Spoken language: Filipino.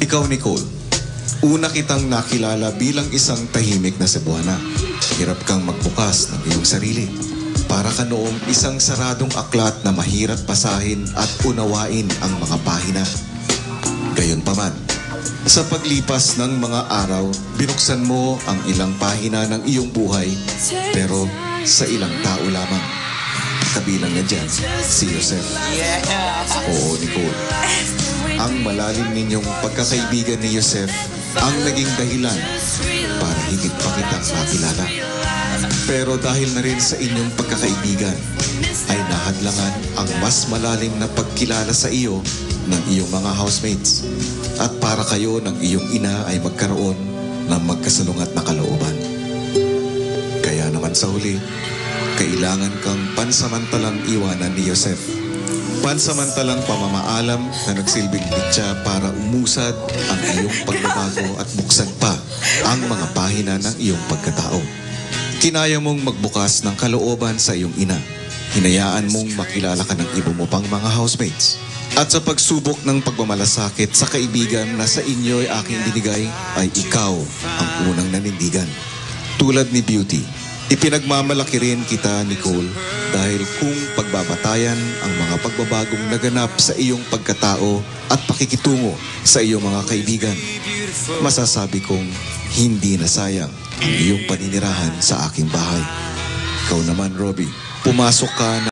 Ikaw, Nicole, una kitang nakilala bilang isang tahimik na Cebuana. Hirap kang magbukas ng iyong sarili. Para ka noong isang saradong aklat na mahirap basahin at unawain ang mga pahina. Gayunpaman, sa paglipas ng mga araw, binuksan mo ang ilang pahina ng iyong buhay, pero sa ilang tao lamang. Kabilang na dyan, si Joseph. Oo, Nicole. Ang malalim ninyong pagkakaibigan ni Joseph ang naging dahilan para higit pa kitang makilala. Pero dahil na rin sa inyong pagkakaibigan, ay nahadlangan ang mas malalim na pagkilala sa iyo ng iyong mga housemates. At para kayo ng iyong ina ay magkaroon ng magkasalungat na kalooban. Kaya naman sa huli, kailangan kang pansamantalang iwanan ni Joseph. Pansamantalang pamamaalam na nagsilbing litsa para umusad ang iyong pagbabago at buksan pa ang mga pahina ng iyong pagkatao. Kinaya mong magbukas ng kalooban sa iyong ina. Hinayaan mong makilala ka ng iba mo pang mga housemates. At sa pagsubok ng pagmamalasakit sa kaibigan na sa inyo ay aking binigay, ay ikaw ang unang nanindigan. Tulad ni Beauty, ipinagmamalaki rin kita, Nicole, dahil kung pagbabatayan ang mga pagbabagong naganap sa iyong pagkatao at pakikitungo sa iyong mga kaibigan, masasabi kong hindi nasayang ang iyong paninirahan sa aking bahay. Ikaw naman, Robbie, pumasok ka na